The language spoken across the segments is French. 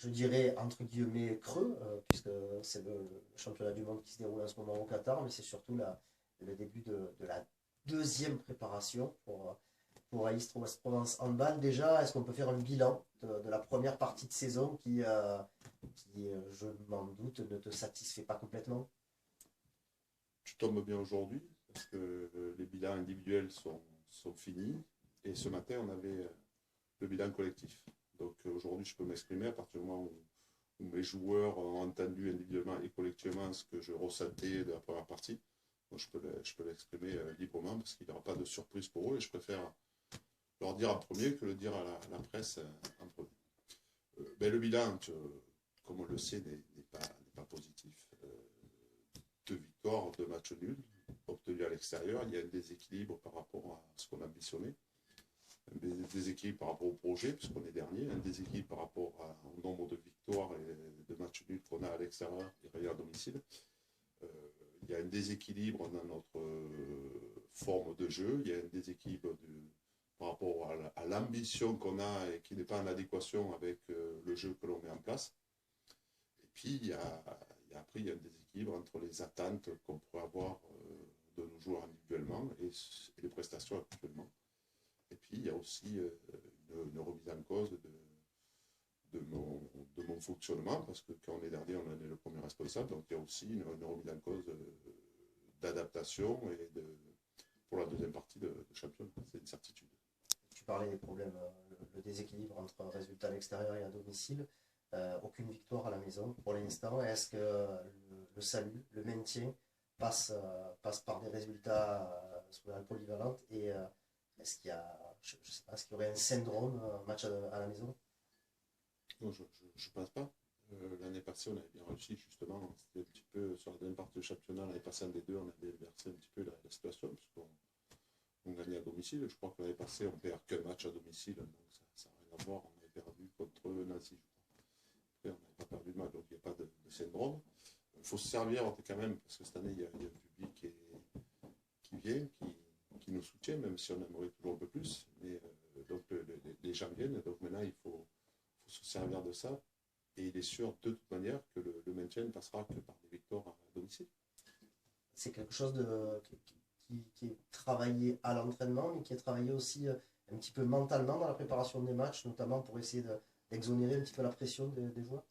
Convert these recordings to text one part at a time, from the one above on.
je dirais, entre guillemets, creux, puisque c'est le championnat du monde qui se déroule en ce moment au Qatar, mais c'est surtout le début de la deuxième préparation pour Aistro West Provence Handball. Déjà, est-ce qu'on peut faire un bilan de la première partie de saison qui, je m'en doute, ne te satisfait pas complètement? Tu tombes bien aujourd'hui parce que les bilans individuels sont finis. Et ce matin, on avait le bilan collectif. Donc aujourd'hui, je peux m'exprimer à partir du moment où mes joueurs ont entendu individuellement et collectivement ce que je ressentais de la première partie. Donc je peux l'exprimer librement parce qu'il n'y aura pas de surprise pour eux et je préfère leur dire en premier que le dire à la presse en premier. Le bilan, comme on le sait, n'est pas positif. Deux victoires, deux matchs nuls obtenus à l'extérieur. Il y a un déséquilibre par rapport à ce qu'on ambitionnait. Un déséquilibre par rapport au projet, puisqu'on est dernier. Un déséquilibre par rapport au nombre de victoires et de matchs nuls qu'on a à l'extérieur et à domicile. Il y a un déséquilibre dans notre forme de jeu. Il y a un déséquilibre par rapport à l'ambition qu'on a et qui n'est pas en adéquation avec le jeu que l'on met en place. Et puis, après, il y a un déséquilibre entre les attentes qu'on pourrait avoir de nos joueurs individuellement et les prestations actuellement. Et puis, il y a aussi une remise en cause de mon fonctionnement, parce que quand on est dernier, on en est le premier responsable. Donc, il y a aussi une remise en cause d'adaptation pour la deuxième partie de championnat. C'est une certitude. Tu parlais des problèmes, le déséquilibre entre résultats à l'extérieur et à domicile. Aucune victoire à la maison pour l'instant. Est-ce que le salut, le maintien passe par des résultats sur la polyvalente et est-ce qu'il y a, je sais pas, est-ce qu'il y aurait un syndrome match à la maison? Non, je ne pense pas. L'année passée, on avait bien réussi, justement. C'était un petit peu sur la deuxième partie du championnat. L'année passée, en D2, on avait inversé un petit peu la situation, puisqu'on gagnait à domicile. Je crois que l'année passée, on perd qu'un match à domicile, donc ça n'a rien à voir. On avait perdu contre Nancy, je crois. Après, on n'avait pas perdu de match, donc il n'y a pas de syndrome. Il faut se servir quand même, parce que cette année, il y a un public qui vient, qui nous soutient, même si on aimerait toujours un peu plus. Mais donc les gens viennent, donc maintenant il faut se servir de ça. Et il est sûr de toute manière que le maintien ne passera que par des victoires à domicile. C'est quelque chose qui est travaillé à l'entraînement, mais qui est travaillé aussi un petit peu mentalement dans la préparation des matchs, notamment pour essayer d'exonérer un petit peu la pression des joueurs.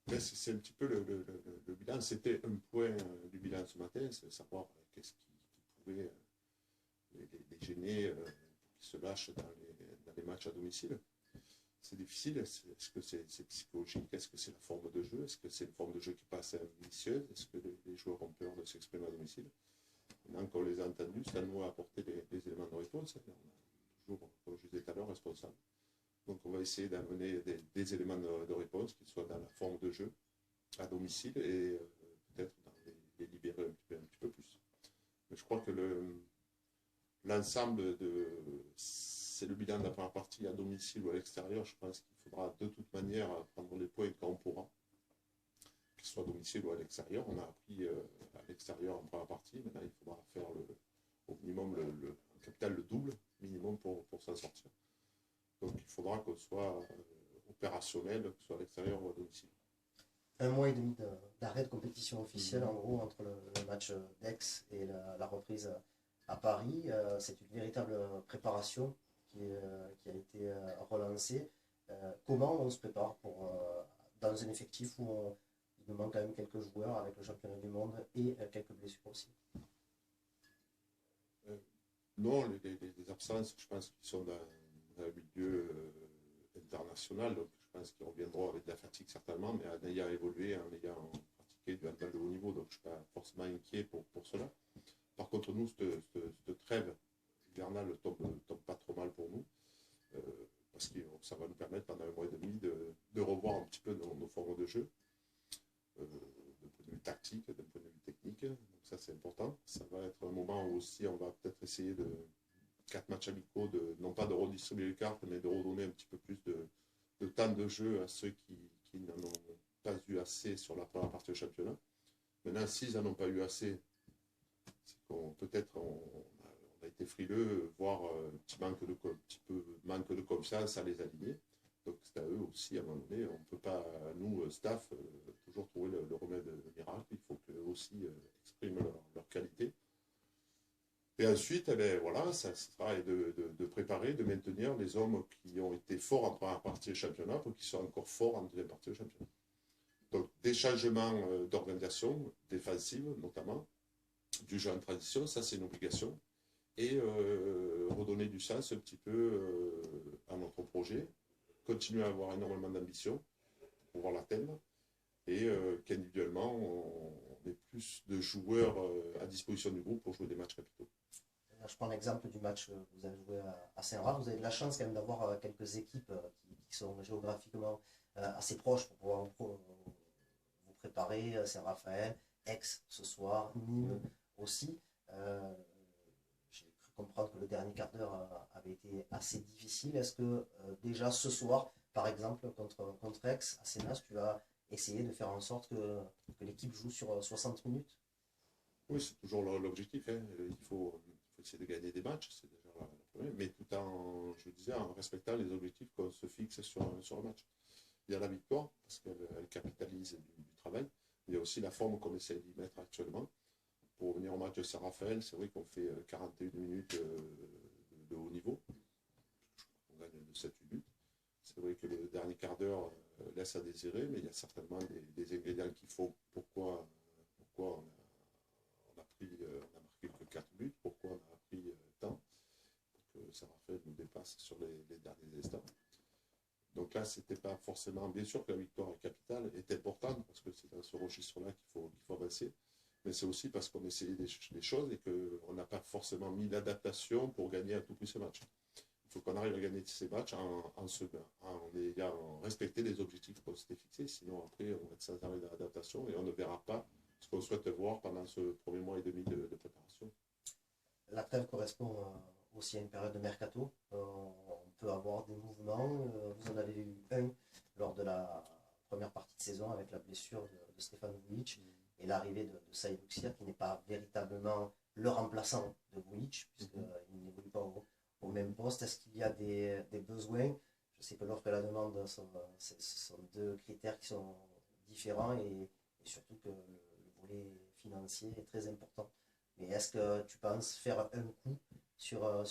C'est un petit peu le bilan. C'était un point du bilan ce matin, c'est savoir qu'est-ce qui pouvait les gêner pour qu'ils se lâchent dans les matchs à domicile. C'est difficile. Est-ce que c'est psychologique? Est-ce que c'est la forme de jeu? Est-ce que c'est une forme de jeu qui passe ambitieuse? Est-ce que les joueurs ont peur de s'exprimer à domicile? Maintenant qu'on les a entendus, c'est à nous à apporter les éléments de réponse. On a toujours, comme je disais tout à l'heure, responsable. Donc on va essayer d'amener des éléments de réponse qui soient dans la forme de jeu à domicile et peut-être les libérer un petit peu plus. Mais je crois que l'ensemble c'est le bilan de la première partie à domicile ou à l'extérieur. Je pense qu'il faudra de toute manière prendre les points quand on pourra, que ce soit à domicile ou à l'extérieur. On a appris à l'extérieur en première partie. Maintenant, il faudra faire au minimum le capital, le double minimum pour s'en sortir. Donc, il faudra qu'on soit opérationnel, que ce soit à l'extérieur ou à domicile. Un mois et demi d'arrêt de compétition officielle, en gros, entre le match d'Aix et la reprise à Paris. C'est une véritable préparation qui a été relancée. Comment on se prépare dans un effectif où il nous manque quand même quelques joueurs avec le championnat du monde et quelques blessures aussi? Non, les absences, je pense qu'ils sont dans un milieu international, donc je pense qu'ils reviendront avec de la fatigue certainement, mais en ayant évolué, en ayant pratiqué du handball de haut niveau, donc je ne suis pas forcément inquiet pour cela. Par contre, nous, cette trêve hivernale ne tombe pas trop mal pour nous, parce que ça va nous permettre pendant un mois et demi de revoir un petit peu nos formes de jeu, d'un point de vue tactique, d'un point de vue technique. Donc ça, c'est important. Ça va être un moment où aussi on va peut-être essayer de 4 matchs amicaux, non pas de redistribuer les cartes, mais de redonner un petit peu plus de temps de jeu à ceux qui n'en ont pas eu assez sur la première partie du championnat. Maintenant, s'ils n'en ont pas eu assez, c'est qu'on peut-être on a été frileux, voire un petit peu manque de confiance à les aligner. Donc c'est à eux aussi, à un moment donné, on ne peut pas, nous, staff, toujours trouver le remède miracle. Il faut qu'eux aussi expriment leur qualité. Et ensuite, eh bien, voilà, ça sera de préparer, de maintenir les hommes qui ont été forts en première partie du championnat pour qu'ils soient encore forts en deuxième partie du championnat. Donc des changements d'organisation défensive notamment, du jeu en transition, ça c'est une obligation. Et redonner du sens un petit peu à notre projet, continuer à avoir énormément d'ambition pour pouvoir l'atteindre et qu'individuellement on ait plus de joueurs à disposition du groupe pour jouer des matchs capitaux. Je prends l'exemple du match que vous avez joué à Saint-Raph. Vous avez de la chance quand même d'avoir quelques équipes qui sont géographiquement assez proches pour pouvoir vous préparer. Saint-Raphaël, Aix ce soir, Nîmes aussi. J'ai cru comprendre que le dernier quart d'heure avait été assez difficile. Est-ce que déjà ce soir, par exemple, contre Aix, à Sénas, tu vas essayer de faire en sorte que l'équipe joue sur 60 minutes? Oui, c'est toujours l'objectif. Hein. Il faut essayer de gagner des matchs, c'est déjà la première, mais tout en, je disais, en respectant les objectifs qu'on se fixe sur un match. Il y a la victoire, parce qu'elle capitalise du travail. Il y a aussi la forme qu'on essaie d'y mettre actuellement. Pour venir au match de Saint-Raphaël, c'est vrai qu'on fait 41 minutes de haut niveau. On gagne de 7 minutes. C'est vrai que le dernier quart d'heure laisse à désirer, mais il y a certainement des ingrédients qu'il faut. Pourquoi on a marqué que 4 buts, pourquoi on a pris tant, pour que Saint-Raphaël nous dépasse sur les derniers instants. Donc là, c'était pas forcément, bien sûr que la victoire capitale est importante, parce que c'est dans ce registre-là qu'il faut avancer, mais c'est aussi parce qu'on essayait des choses et qu'on n'a pas forcément mis l'adaptation pour gagner à tout prix ce match. Il faut qu'on arrive à gagner ces matchs en ayant respecté les objectifs qu'on s'était fixés, sinon après on va être sans arrêt d'adaptation et on ne verra pas ce qu'on souhaite voir pendant ce premier mois et demi de préparation. La trêve correspond aussi à une période de mercato. On peut avoir des mouvements. Vous en avez eu un lors de la première partie de saison avec la blessure de Stéphane Vujic et l'arrivée de Saïd Ouxia, qui n'est pas véritablement le remplaçant de Vujic, puisqu'il n'évolue pas au même poste. Est-ce qu'il y a des besoins? Je sais que l'offre et la demande sont deux critères qui sont différents et surtout que le volet financier est très important. Mais est-ce que tu penses faire un coup sur un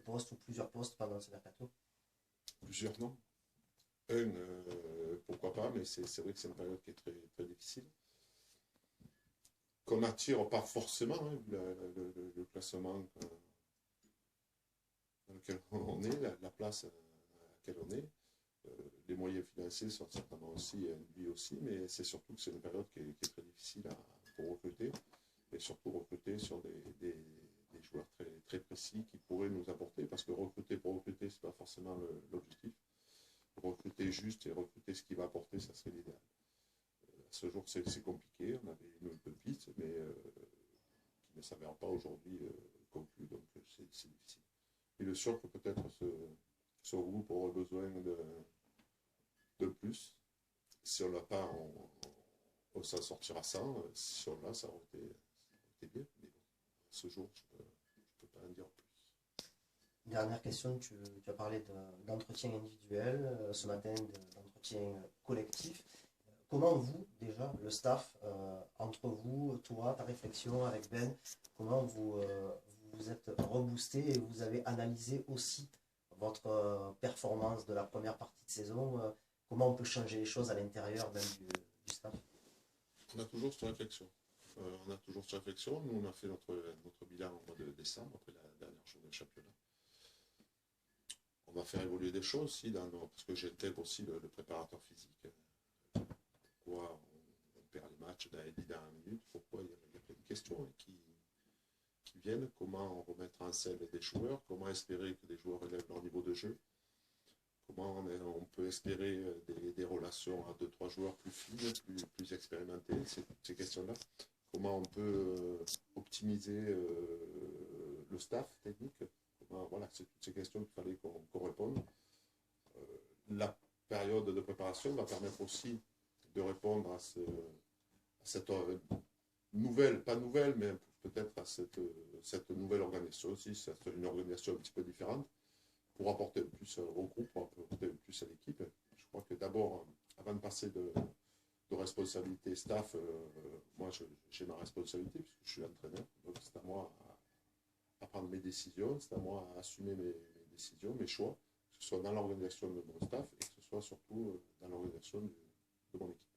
poste ou plusieurs postes pendant ce mercato? Plusieurs, non. Un, pourquoi pas, mais c'est vrai que c'est une période qui est très, très difficile. Qu'on n'attire pas forcément, hein, le classement dans lequel on est, la place à laquelle on est. Les moyens financiers sont certainement aussi, lui aussi, mais c'est surtout que c'est une période qui est très difficile pour recruter. Et surtout recruter sur des joueurs très, très précis qui pourraient nous apporter, parce que recruter pour recruter, ce n'est pas forcément l'objectif. Recruter juste et recruter ce qui va apporter, ça serait l'idéal. À ce jour, c'est compliqué, on avait une piste, mais qui ne s'avère pas aujourd'hui conclue, donc c'est difficile. Il est sûr que peut-être ce groupe aura besoin de plus. Si on ne l'a pas, on s'en sortira sans. Si on l'a, ça aurait été bien, mais bon, ce jour, je ne peux pas en dire plus. Dernière question, tu as parlé d'entretien individuel, ce matin d'entretien collectif. Comment vous, déjà, le staff, entre vous, toi, ta réflexion avec Ben, comment vous êtes reboosté et vous avez analysé aussi votre performance de la première partie de saison, comment on peut changer les choses à l'intérieur même du staff? On a toujours cette réflexion. Nous, on a fait notre bilan au mois de décembre, après la dernière journée de championnat. On va faire évoluer des choses aussi, parce que j'intègre aussi le préparateur physique. Pourquoi on perd les matchs dans les 10 dernières minutes? Pourquoi il y a plein de questions qui viennent? Comment remettre en scène des joueurs? Comment espérer que des joueurs relèvent leur niveau de jeu? Comment on peut espérer des relations à 2-3 joueurs plus fines, plus expérimentés, ces questions-là. Comment on peut optimiser le staff technique. Voilà, c'est toutes ces questions qu'il fallait qu'on réponde. La période de préparation va permettre aussi de répondre à cette nouvelle, pas nouvelle, mais peut-être à cette nouvelle organisation aussi. C'est une organisation un petit peu différente. pour apporter plus au groupe, pour apporter plus à l'équipe. Je crois que d'abord, avant de passer de responsabilité staff, moi j'ai ma responsabilité puisque je suis entraîneur, donc c'est à moi à prendre mes décisions, c'est à moi à assumer mes décisions, mes choix, que ce soit dans l'organisation de mon staff et que ce soit surtout dans l'organisation de mon équipe.